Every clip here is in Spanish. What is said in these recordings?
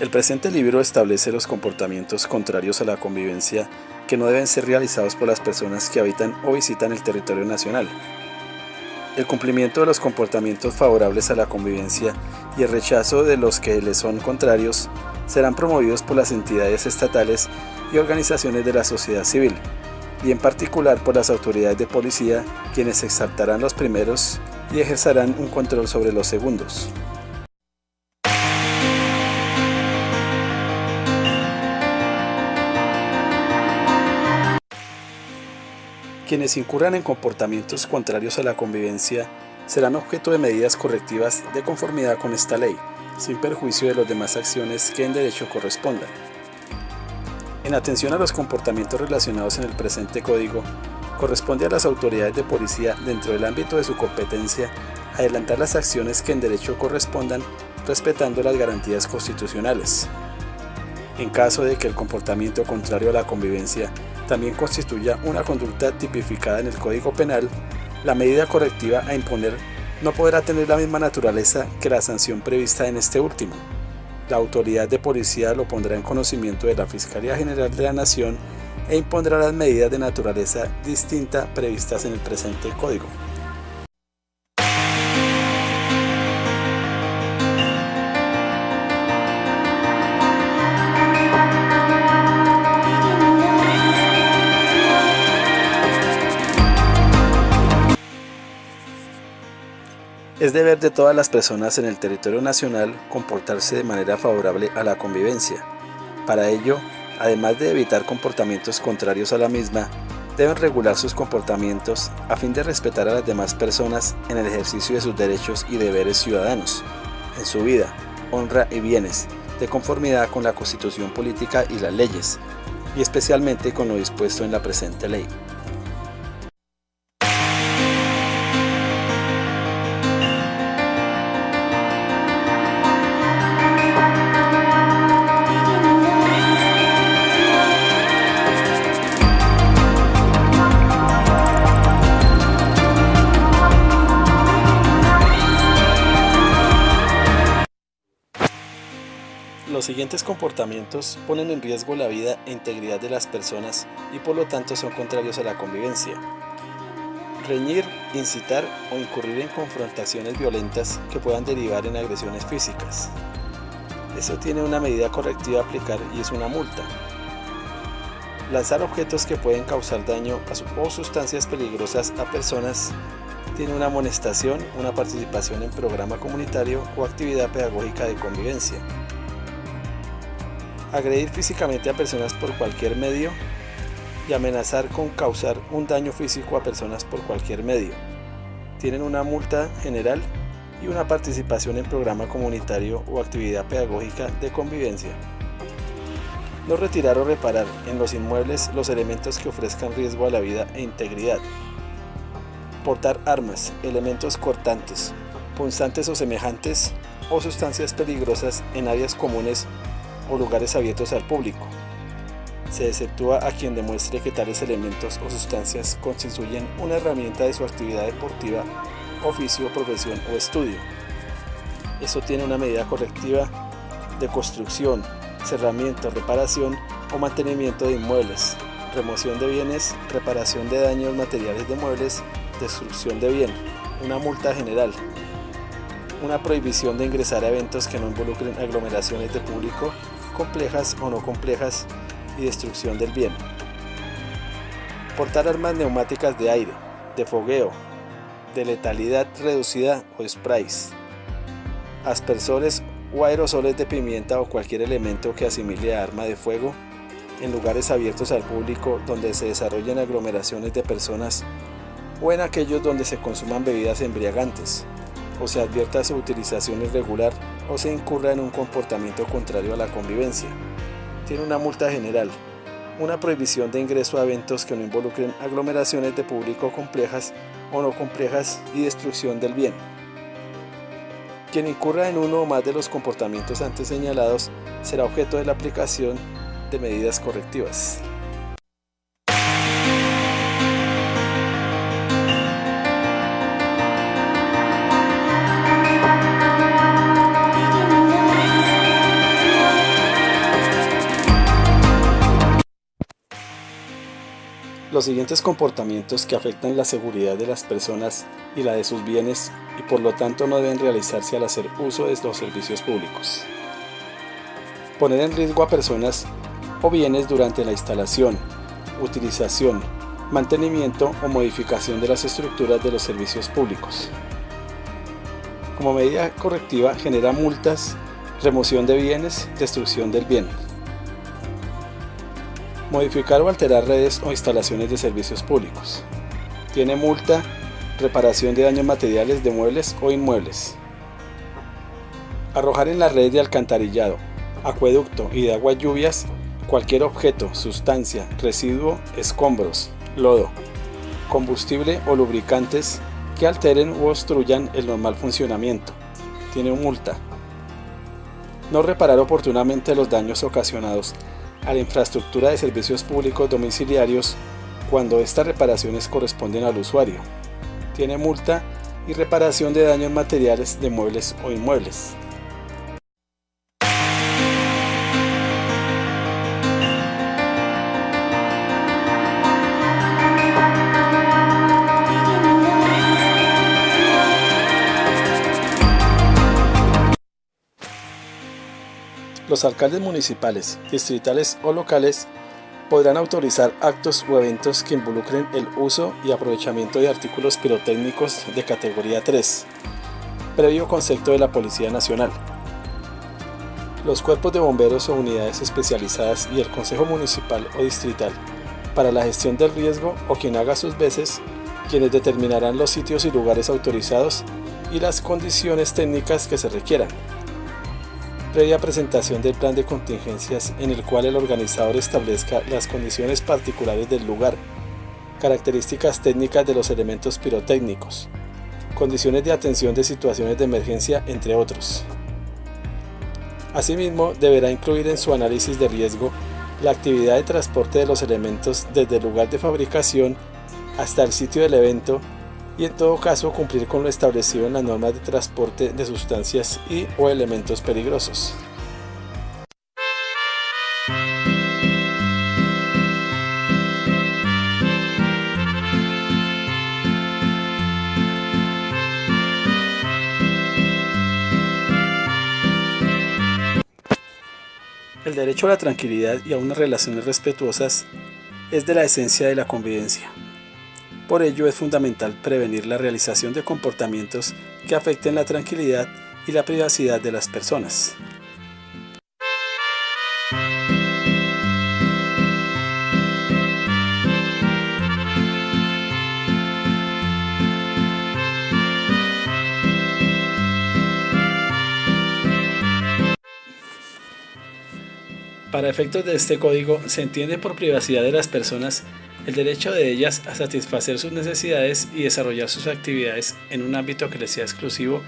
El presente libro establece los comportamientos contrarios a la convivencia que no deben ser realizados por las personas que habitan o visitan el territorio nacional. El cumplimiento de los comportamientos favorables a la convivencia y el rechazo de los que les son contrarios serán promovidos por las entidades estatales y organizaciones de la sociedad civil, y en particular por las autoridades de policía, quienes exaltarán los primeros y ejercerán un control sobre los segundos. Quienes incurran en comportamientos contrarios a la convivencia serán objeto de medidas correctivas de conformidad con esta ley, sin perjuicio de las demás acciones que en derecho correspondan. En atención a los comportamientos relacionados en el presente código, corresponde a las autoridades de policía, dentro del ámbito de su competencia, adelantar las acciones que en derecho correspondan, respetando las garantías constitucionales. En caso de que el comportamiento contrario a la convivencia también constituya una conducta tipificada en el Código Penal, la medida correctiva a imponer no podrá tener la misma naturaleza que la sanción prevista en este último. La autoridad de policía lo pondrá en conocimiento de la Fiscalía General de la Nación e impondrá las medidas de naturaleza distinta previstas en el presente Código. Es deber de todas las personas en el territorio nacional comportarse de manera favorable a la convivencia. Para ello, además de evitar comportamientos contrarios a la misma, deben regular sus comportamientos a fin de respetar a las demás personas en el ejercicio de sus derechos y deberes ciudadanos, en su vida, honra y bienes, de conformidad con la Constitución política y las leyes, y especialmente con lo dispuesto en la presente ley. Los siguientes comportamientos ponen en riesgo la vida e integridad de las personas y por lo tanto son contrarios a la convivencia. Reñir, incitar o incurrir en confrontaciones violentas que puedan derivar en agresiones físicas. Eso tiene una medida correctiva a aplicar y es una multa. Lanzar objetos que pueden causar daño o sustancias peligrosas a personas tiene una amonestación, una participación en programa comunitario o actividad pedagógica de convivencia. Agredir físicamente a personas por cualquier medio y amenazar con causar un daño físico a personas por cualquier medio. Tienen una multa general y una participación en programa comunitario o actividad pedagógica de convivencia. No retirar o reparar en los inmuebles los elementos que ofrezcan riesgo a la vida e integridad. Portar armas, elementos cortantes, punzantes o semejantes o sustancias peligrosas en áreas comunes o lugares abiertos al público. Se exceptúa a quien demuestre que tales elementos o sustancias constituyen una herramienta de su actividad deportiva, oficio, profesión o estudio. Eso tiene una medida correctiva de construcción, cerramiento, reparación o mantenimiento de inmuebles, remoción de bienes, reparación de daños materiales de muebles, destrucción de bien, una multa general, una prohibición de ingresar a eventos que no involucren aglomeraciones de público, complejas o no complejas, y destrucción del bien. Portar armas neumáticas de aire, de fogueo, de letalidad reducida o sprays, aspersores o aerosoles de pimienta o cualquier elemento que asimile a arma de fuego en lugares abiertos al público donde se desarrollen aglomeraciones de personas o en aquellos donde se consuman bebidas embriagantes, o se advierta su utilización irregular o se incurra en un comportamiento contrario a la convivencia. Tiene una multa general, una prohibición de ingreso a eventos que no involucren aglomeraciones de público complejas o no complejas y destrucción del bien. Quien incurra en uno o más de los comportamientos antes señalados será objeto de la aplicación de medidas correctivas. Los siguientes comportamientos que afectan la seguridad de las personas y la de sus bienes y por lo tanto no deben realizarse al hacer uso de los servicios públicos. Poner en riesgo a personas o bienes durante la instalación, utilización, mantenimiento o modificación de las estructuras de los servicios públicos. Como medida correctiva genera multas, remoción de bienes, destrucción del bien. Modificar o alterar redes o instalaciones de servicios públicos. Tiene multa, reparación de daños materiales de muebles o inmuebles. Arrojar en la red de alcantarillado, acueducto y de aguas lluvias cualquier objeto, sustancia, residuo, escombros, lodo, combustible o lubricantes que alteren u obstruyan el normal funcionamiento. Tiene multa. No reparar oportunamente los daños ocasionados a la infraestructura de servicios públicos domiciliarios cuando estas reparaciones corresponden al usuario. Tiene multa y reparación de daños materiales de muebles o inmuebles. Los alcaldes municipales, distritales o locales podrán autorizar actos o eventos que involucren el uso y aprovechamiento de artículos pirotécnicos de categoría 3, previo concepto de la Policía Nacional. Los cuerpos de bomberos o unidades especializadas y el Consejo Municipal o Distrital para la gestión del riesgo o quien haga sus veces, quienes determinarán los sitios y lugares autorizados y las condiciones técnicas que se requieran. Previa presentación del plan de contingencias en el cual el organizador establezca las condiciones particulares del lugar, características técnicas de los elementos pirotécnicos, condiciones de atención de situaciones de emergencia, entre otros. Asimismo, deberá incluir en su análisis de riesgo la actividad de transporte de los elementos desde el lugar de fabricación hasta el sitio del evento y en todo caso cumplir con lo establecido en las normas de transporte de sustancias y o elementos peligrosos. El derecho a la tranquilidad y a unas relaciones respetuosas es de la esencia de la convivencia. Por ello es fundamental prevenir la realización de comportamientos que afecten la tranquilidad y la privacidad de las personas. Para efectos de este código, se entiende por privacidad de las personas el derecho de ellas a satisfacer sus necesidades y desarrollar sus actividades en un ámbito que les sea exclusivo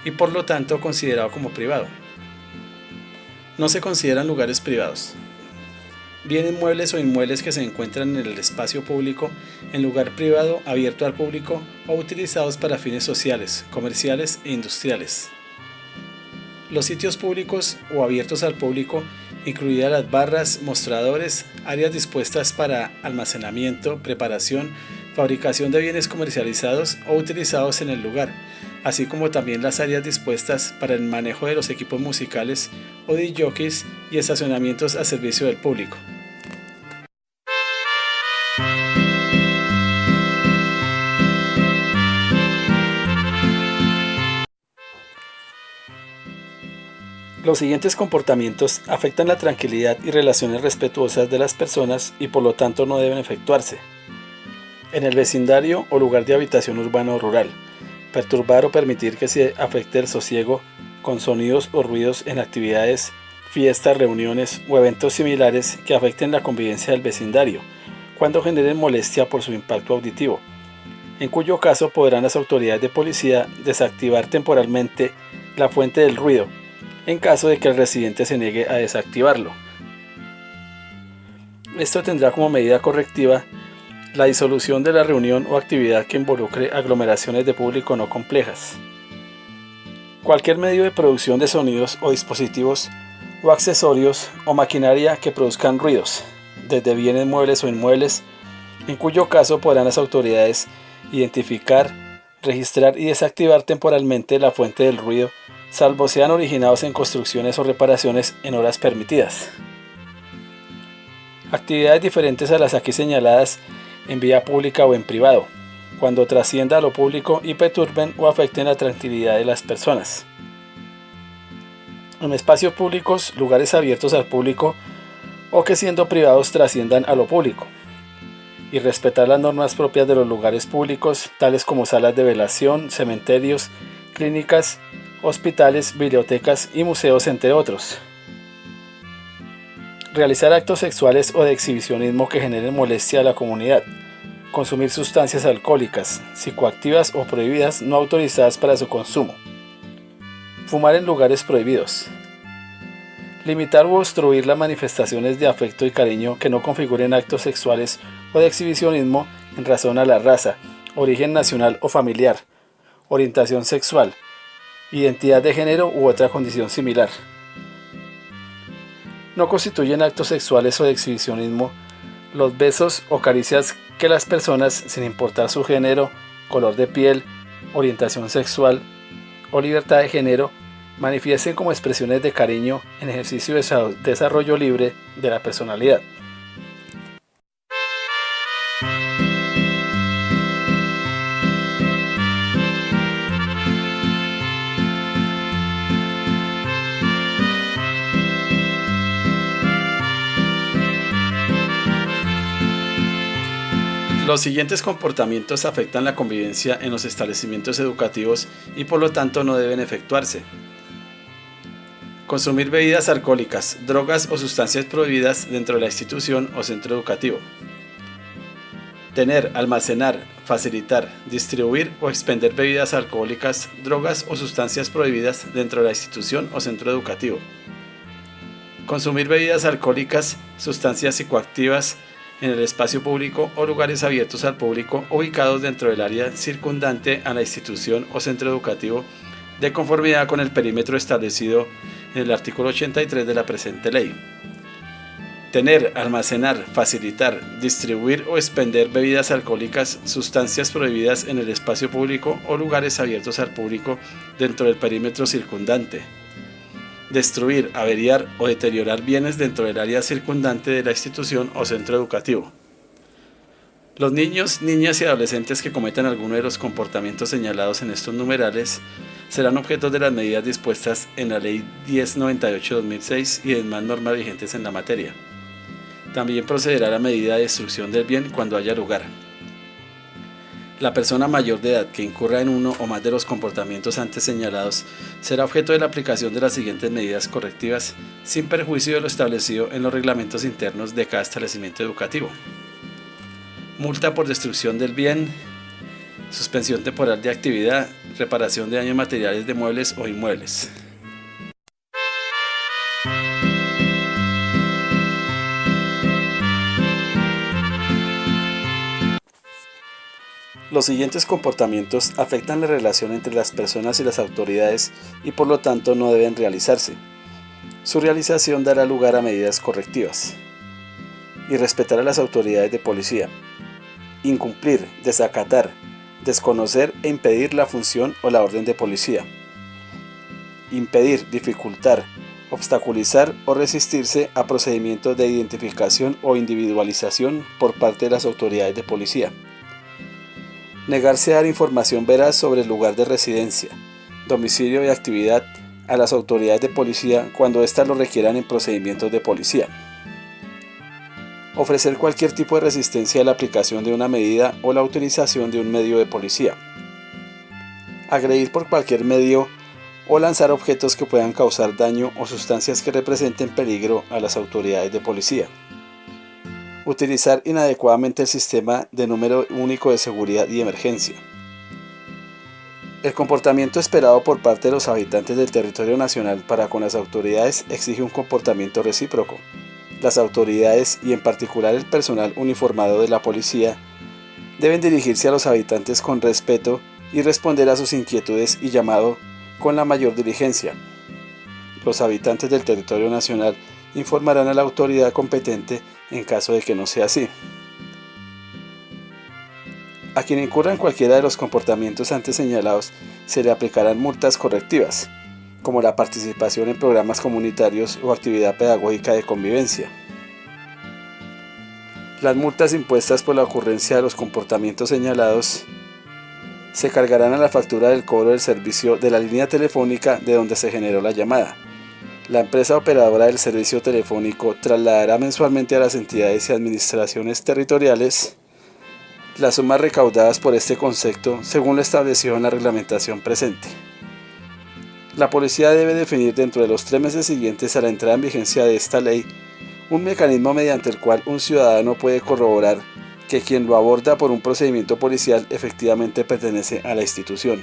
y por lo tanto considerado como privado. No se consideran lugares privados. Bienes muebles o inmuebles que se encuentran en el espacio público, en lugar privado, abierto al público o utilizados para fines sociales, comerciales e industriales. Los sitios públicos o abiertos al público, incluidas las barras, mostradores, áreas dispuestas para almacenamiento, preparación, fabricación de bienes comercializados o utilizados en el lugar, así como también las áreas dispuestas para el manejo de los equipos musicales o de jockeys y estacionamientos a servicio del público. Los siguientes comportamientos afectan la tranquilidad y relaciones respetuosas de las personas y por lo tanto no deben efectuarse. En el vecindario o lugar de habitación urbano o rural, perturbar o permitir que se afecte el sosiego con sonidos o ruidos en actividades, fiestas, reuniones o eventos similares que afecten la convivencia del vecindario, cuando generen molestia por su impacto auditivo, en cuyo caso podrán las autoridades de policía desactivar temporalmente la fuente del ruido, en caso de que el residente se niegue a desactivarlo. Esto tendrá como medida correctiva la disolución de la reunión o actividad que involucre aglomeraciones de público no complejas. Cualquier medio de producción de sonidos o dispositivos o accesorios o maquinaria que produzcan ruidos, desde bienes muebles o inmuebles en cuyo caso podrán las autoridades identificar, registrar y desactivar temporalmente la fuente del ruido, salvo sean originados en construcciones o reparaciones en horas permitidas. Actividades diferentes a las aquí señaladas en vía pública o en privado, cuando trascienda a lo público y perturben o afecten la tranquilidad de las personas. En espacios públicos, lugares abiertos al público o que siendo privados trasciendan a lo público. Y respetar las normas propias de los lugares públicos, tales como salas de velación, cementerios, clínicas, hospitales, bibliotecas y museos, entre otros. Realizar actos sexuales o de exhibicionismo que generen molestia a la comunidad. Consumir sustancias alcohólicas, psicoactivas o prohibidas no autorizadas para su consumo. Fumar en lugares prohibidos. Limitar o obstruir las manifestaciones de afecto y cariño que no configuren actos sexuales o de exhibicionismo en razón a la raza, origen nacional o familiar, orientación sexual, identidad de género u otra condición similar. No constituyen actos sexuales o de exhibicionismo los besos o caricias que las personas, sin importar su género, color de piel, orientación sexual o libertad de género, manifiesten como expresiones de cariño en ejercicio de desarrollo libre de la personalidad. Los siguientes comportamientos afectan la convivencia en los establecimientos educativos y por lo tanto no deben efectuarse. Consumir bebidas alcohólicas, drogas o sustancias prohibidas dentro de la institución o centro educativo. Tener, almacenar, facilitar, distribuir o expender bebidas alcohólicas, drogas o sustancias prohibidas dentro de la institución o centro educativo. Consumir bebidas alcohólicas, sustancias psicoactivas en el espacio público o lugares abiertos al público ubicados dentro del área circundante a la institución o centro educativo de conformidad con el perímetro establecido en el artículo 83 de la presente ley. Tener, almacenar, facilitar, distribuir o expender bebidas alcohólicas, sustancias prohibidas en el espacio público o lugares abiertos al público dentro del perímetro circundante. Destruir, averiar o deteriorar bienes dentro del área circundante de la institución o centro educativo. Los niños, niñas y adolescentes que cometan alguno de los comportamientos señalados en estos numerales serán objetos de las medidas dispuestas en la Ley 1098/2006 y demás normas vigentes en la materia. También procederá la medida de destrucción del bien cuando haya lugar. La persona mayor de edad que incurra en uno o más de los comportamientos antes señalados será objeto de la aplicación de las siguientes medidas correctivas sin perjuicio de lo establecido en los reglamentos internos de cada establecimiento educativo. Multa por destrucción del bien, suspensión temporal de actividad, reparación de daños materiales de muebles o inmuebles. Los siguientes comportamientos afectan la relación entre las personas y las autoridades y por lo tanto no deben realizarse. Su realización dará lugar a medidas correctivas. Irrespetar a las autoridades de policía. Incumplir, desacatar, desconocer e impedir la función o la orden de policía. Impedir, dificultar, obstaculizar o resistirse a procedimientos de identificación o individualización por parte de las autoridades de policía. Negarse a dar información veraz sobre el lugar de residencia, domicilio y actividad a las autoridades de policía cuando éstas lo requieran en procedimientos de policía. Ofrecer cualquier tipo de resistencia a la aplicación de una medida o la utilización de un medio de policía. Agredir por cualquier medio o lanzar objetos que puedan causar daño o sustancias que representen peligro a las autoridades de policía. Utilizar inadecuadamente el sistema de número único de seguridad y emergencia. El comportamiento esperado por parte de los habitantes del territorio nacional para con las autoridades exige un comportamiento recíproco. Las autoridades, y en particular el personal uniformado de la policía, deben dirigirse a los habitantes con respeto y responder a sus inquietudes y llamado con la mayor diligencia. Los habitantes del territorio nacional informarán a la autoridad competente en caso de que no sea así. A quien incurra en cualquiera de los comportamientos antes señalados se le aplicarán multas correctivas, como la participación en programas comunitarios o actividad pedagógica de convivencia. Las multas impuestas por la ocurrencia de los comportamientos señalados se cargarán a la factura del cobro del servicio de la línea telefónica de donde se generó la llamada. La empresa operadora del servicio telefónico trasladará mensualmente a las entidades y administraciones territoriales las sumas recaudadas por este concepto según lo establecido en la reglamentación presente. La policía debe definir dentro de los 3 meses siguientes a la entrada en vigencia de esta ley un mecanismo mediante el cual un ciudadano puede corroborar que quien lo aborda por un procedimiento policial efectivamente pertenece a la institución.